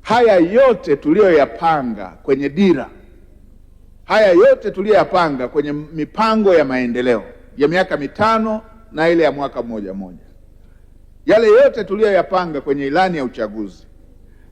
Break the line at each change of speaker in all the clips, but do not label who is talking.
haya yote tuliyoyapanga kwenye dira, haya yote tuliyoyapanga kwenye mipango ya maendeleo ya miaka mitano na ile ya mwaka mmoja, yale yote tuliyoyapanga kwenye ilani ya uchaguzi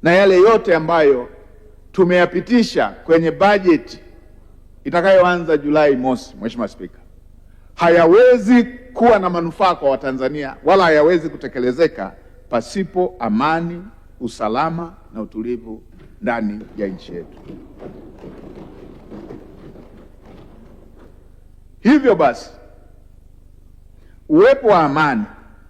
na yale yote ambayo tumeyapitisha kwenye bajeti itakayoanza Julai mosi, Mheshimiwa Spika, hayawezi kuwa na manufaa kwa Watanzania wala hayawezi kutekelezeka pasipo amani, usalama na utulivu ndani ya nchi yetu. Hivyo basi, uwepo wa amani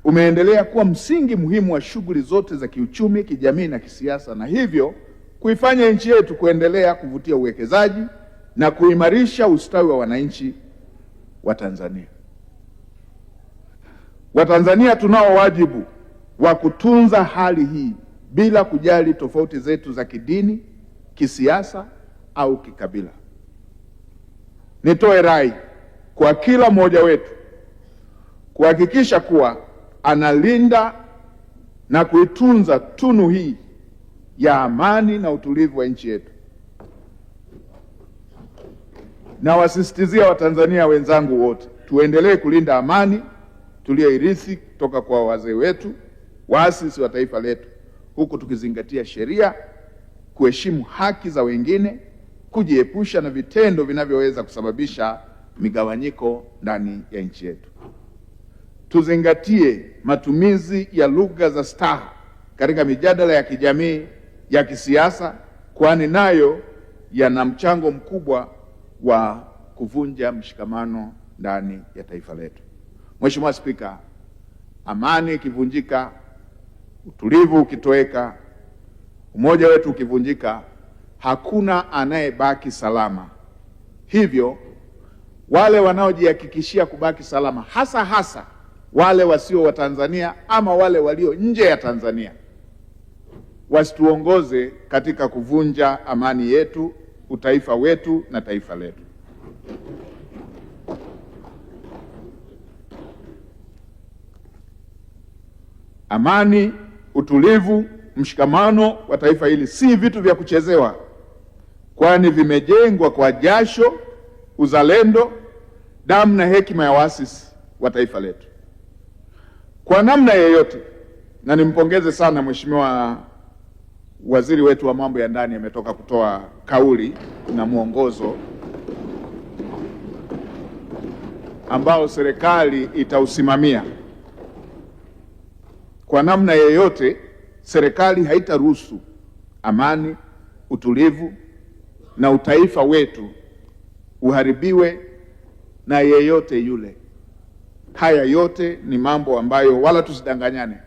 umeendelea kuwa msingi muhimu wa shughuli zote za kiuchumi, kijamii na kisiasa, na hivyo kuifanya nchi yetu kuendelea kuvutia uwekezaji na kuimarisha ustawi wa wananchi wa Tanzania. Watanzania tunao wajibu wa kutunza hali hii bila kujali tofauti zetu za kidini, kisiasa au kikabila. Nitoe rai kwa kila mmoja wetu kuhakikisha kuwa analinda na kuitunza tunu hii ya amani na utulivu wa nchi yetu. Na wasisitizia Watanzania wenzangu wote, tuendelee kulinda amani tuliyoirithi kutoka kwa wazee wetu, waasisi wa taifa letu, huku tukizingatia sheria, kuheshimu haki za wengine, kujiepusha na vitendo vinavyoweza kusababisha migawanyiko ndani ya nchi yetu. Tuzingatie matumizi ya lugha za staha katika mijadala ya kijamii, ya kisiasa, kwani nayo yana mchango mkubwa wa kuvunja mshikamano ndani ya taifa letu. Mheshimiwa Spika, amani ikivunjika, utulivu ukitoweka, umoja wetu ukivunjika, hakuna anayebaki salama. Hivyo wale wanaojihakikishia kubaki salama, hasa wale wasio wa Tanzania ama wale walio nje ya Tanzania, wasituongoze katika kuvunja amani yetu, utaifa wetu na taifa letu. Amani, utulivu, mshikamano wa taifa hili si vitu vya kuchezewa, kwani vimejengwa kwa jasho, uzalendo, damu na hekima ya waasisi wa taifa letu. Kwa namna yeyote, na nimpongeze sana Mheshimiwa Waziri wetu wa mambo ya ndani, ametoka kutoa kauli na mwongozo ambao serikali itausimamia. Kwa namna yeyote, serikali haitaruhusu amani, utulivu na utaifa wetu uharibiwe na yeyote yule. Haya yote ni mambo ambayo wala tusidanganyane,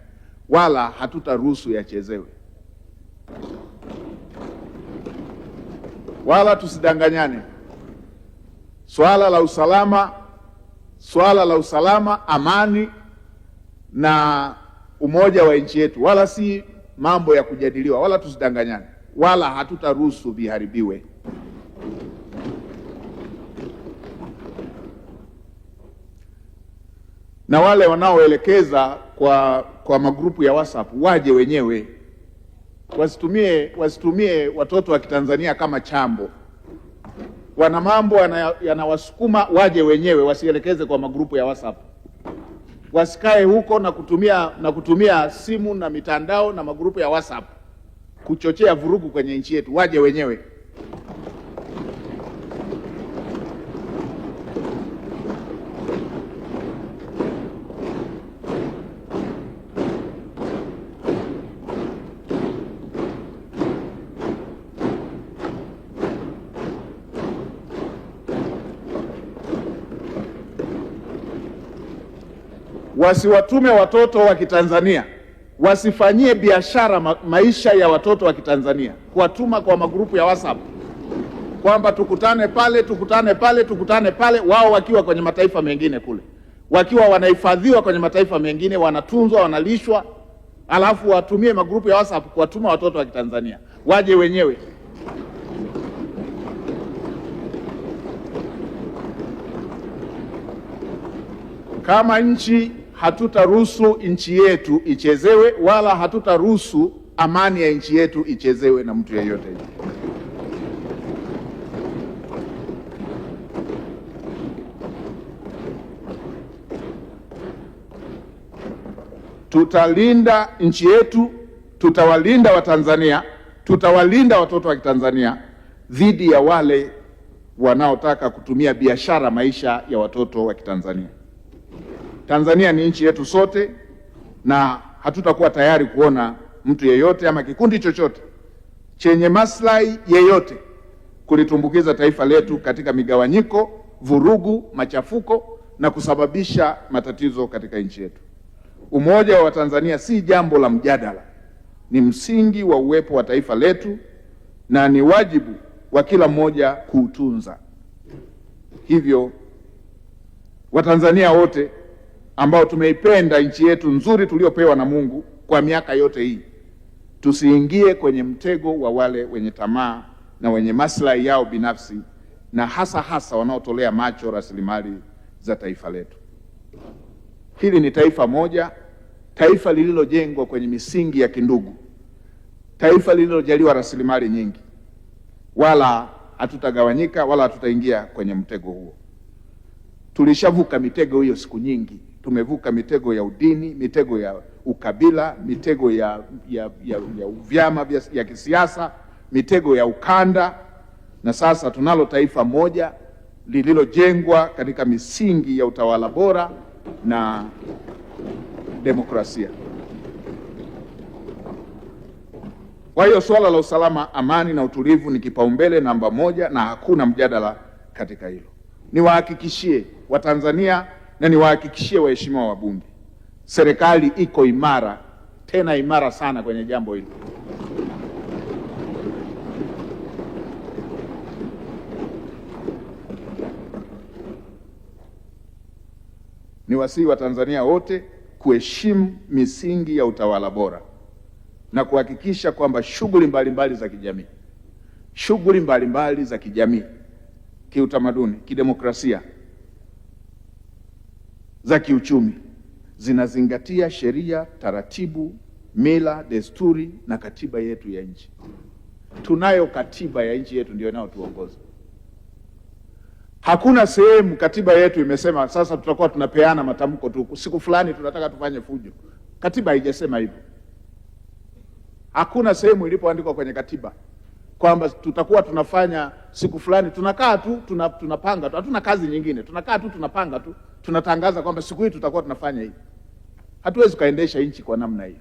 wala hatutaruhusu yachezewe. Wala tusidanganyane. Swala la usalama, amani na umoja wa nchi yetu wala si mambo ya kujadiliwa, wala tusidanganyane, wala hatutaruhusu viharibiwe. Na wale wanaoelekeza kwa magrupu ya WhatsApp waje wenyewe, wasitumie watoto wa Kitanzania kama chambo. Wana mambo yanawasukuma, waje wenyewe, wasielekeze kwa magrupu ya WhatsApp. Wasikae huko na kutumia simu na mitandao na magrupu ya WhatsApp kuchochea vurugu kwenye nchi yetu. Waje wenyewe. Wasiwatume watoto wa Kitanzania, wasifanyie biashara maisha ya watoto wa Kitanzania, kuwatuma kwa magrupu ya WhatsApp kwamba tukutane pale, wao wakiwa kwenye mataifa mengine kule, wakiwa wanahifadhiwa kwenye mataifa mengine, wanatunzwa, wanalishwa, alafu watumie magrupu ya WhatsApp kuwatuma watoto wa Kitanzania. Waje wenyewe. Kama nchi hatutaruhusu nchi yetu ichezewe, wala hatutaruhusu amani ya nchi yetu ichezewe na mtu yeyote. Tutalinda nchi yetu, tutawalinda Watanzania, tutawalinda watoto wa Kitanzania dhidi ya wale wanaotaka kutumia biashara maisha ya watoto wa Kitanzania. Tanzania ni nchi yetu sote, na hatutakuwa tayari kuona mtu yeyote ama kikundi chochote chenye maslahi yeyote kulitumbukiza taifa letu katika migawanyiko, vurugu, machafuko na kusababisha matatizo katika nchi yetu. Umoja wa Tanzania si jambo la mjadala, ni msingi wa uwepo wa taifa letu na ni wajibu wa kila mmoja kuutunza. Hivyo Watanzania wote ambao tumeipenda nchi yetu nzuri tuliopewa na Mungu kwa miaka yote hii, tusiingie kwenye mtego wa wale wenye tamaa na wenye maslahi yao binafsi, na hasa wanaotolea macho rasilimali za taifa letu. Hili ni taifa moja, taifa lililojengwa kwenye misingi ya kindugu, taifa lililojaliwa rasilimali nyingi. Wala hatutagawanyika wala hatutaingia kwenye mtego huo. Tulishavuka mitego hiyo siku nyingi. Tumevuka mitego ya udini, mitego ya ukabila, mitego ya vyama vya kisiasa, mitego ya ukanda, na sasa tunalo taifa moja lililojengwa katika misingi ya utawala bora na demokrasia. Kwa hiyo suala la usalama, amani na utulivu ni kipaumbele namba moja na hakuna mjadala katika hilo. Niwahakikishie Watanzania na niwahakikishie waheshimiwa wabunge, serikali iko imara, tena imara sana kwenye jambo hili. Niwasihi Watanzania wote kuheshimu misingi ya utawala bora na kuhakikisha kwamba shughuli mbalimbali za kijamii, kiutamaduni, kidemokrasia, za kiuchumi zinazingatia sheria, taratibu, mila, desturi na katiba yetu ya nchi. Tunayo katiba ya nchi yetu, ndio inayotuongoza. Hakuna sehemu katiba yetu imesema sasa tutakuwa tunapeana matamko tu, siku fulani tunataka tufanye fujo. Katiba haijasema hivyo. Hakuna sehemu ilipoandikwa kwenye katiba kwamba tutakuwa tunafanya siku fulani, tunakaa tu tunapanga tu, hatuna kazi nyingine, tunakaa tu tunapanga tu, tunatangaza kwamba siku hii tutakuwa tunafanya hivi. Hatuwezi tukaendesha nchi kwa namna hiyo.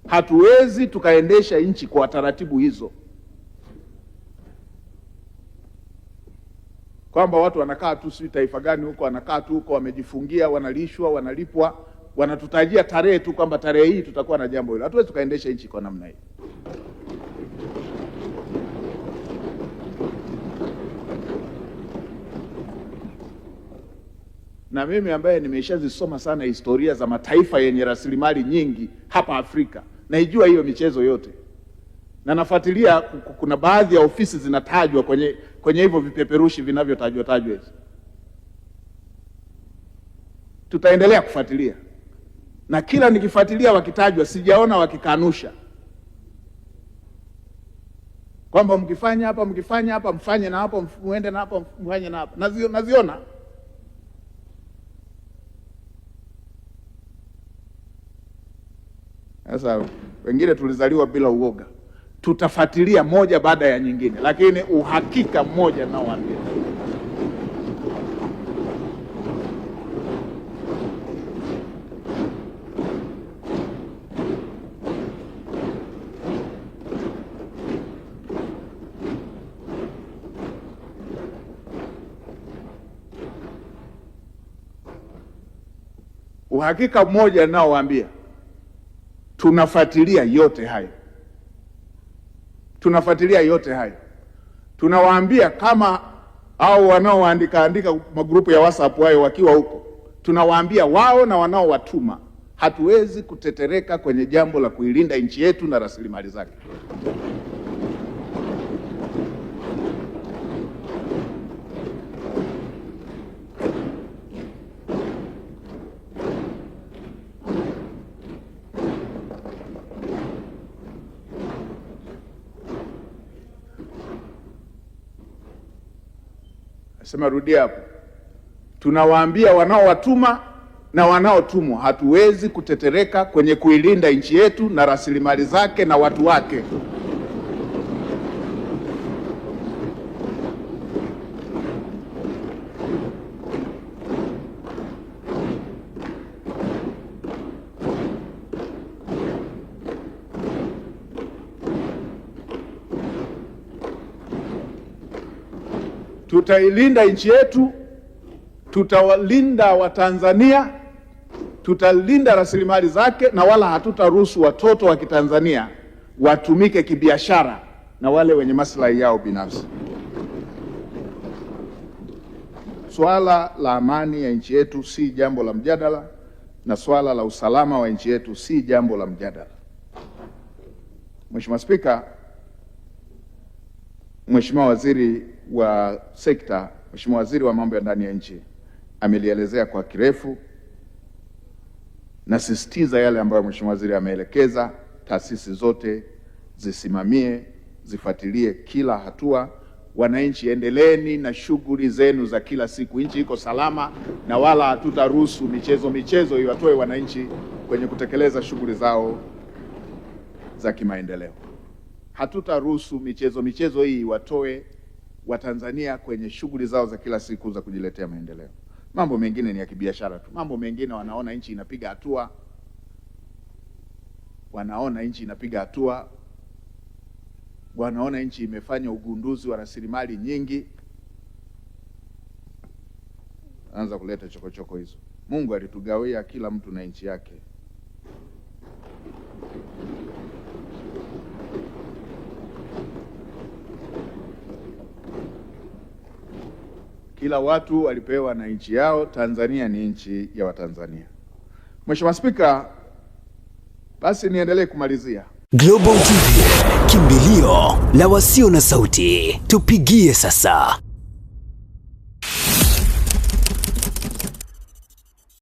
Hatuwezi tukaendesha nchi kwa taratibu hizo, kwamba watu wanakaa tu, si taifa gani huko, wanakaa tu huko, wamejifungia, wanalishwa, wanalipwa, wanatutajia tarehe tu kwamba tarehe hii tutakuwa na jambo hilo. Hatuwezi tukaendesha nchi kwa namna hiyo. Na mimi ambaye nimeshazisoma sana historia za mataifa yenye rasilimali nyingi hapa Afrika, naijua hiyo michezo yote. Na nafuatilia, kuna baadhi ya ofisi zinatajwa kwenye hivyo vipeperushi vinavyotajwa hizo. Tutaendelea kufuatilia. Na kila nikifuatilia wakitajwa, sijaona wakikanusha kwamba mkifanya hapa, mfanye na hapo, muende na hapo, mfanye na hapo. Naziona. Sasa wengine tulizaliwa bila uoga. Tutafuatilia moja baada ya nyingine, lakini uhakika mmoja naoambia, uhakika mmoja naoambia, tunafuatilia yote hayo. Tunawaambia kama hao wanaoandika magrupu ya WhatsApp hayo wakiwa huko, tunawaambia wao na wanaowatuma, hatuwezi kutetereka kwenye jambo la kuilinda nchi yetu na rasilimali zake. Sema rudia hapo. Tunawaambia wanaowatuma na wanaotumwa, hatuwezi kutetereka kwenye kuilinda nchi yetu na rasilimali zake na watu wake. Tutailinda nchi yetu, tutawalinda Watanzania, tutalinda rasilimali zake, na wala hatutaruhusu watoto wa Kitanzania watumike kibiashara na wale wenye maslahi yao binafsi. Swala la amani ya nchi yetu si jambo la mjadala, na swala la usalama wa nchi yetu si jambo la mjadala. Mheshimiwa Spika, Mheshimiwa Waziri wa Sekta, Mheshimiwa Waziri wa Mambo ya Ndani ya Nchi amelielezea kwa kirefu. Nasisitiza yale ambayo Mheshimiwa Waziri ameelekeza, taasisi zote zisimamie, zifuatilie kila hatua. Wananchi, endeleeni na shughuli zenu za kila siku. Nchi iko salama, na wala hatutaruhusu michezo iwatoe wananchi kwenye kutekeleza shughuli zao za kimaendeleo. Hatutaruhusu michezo hii iwatoe Watanzania kwenye shughuli zao za kila siku za kujiletea maendeleo. Mambo mengine ni ya kibiashara tu. Mambo mengine wanaona nchi inapiga hatua, wanaona nchi imefanya ugunduzi wa rasilimali nyingi, anza kuleta chokochoko hizo. Mungu alitugawia kila mtu na nchi yake. Kila watu walipewa na nchi yao. Tanzania ni nchi ya Watanzania. Mheshimiwa Spika, basi niendelee kumalizia.
Global TV, kimbilio la wasio na sauti. Tupigie sasa.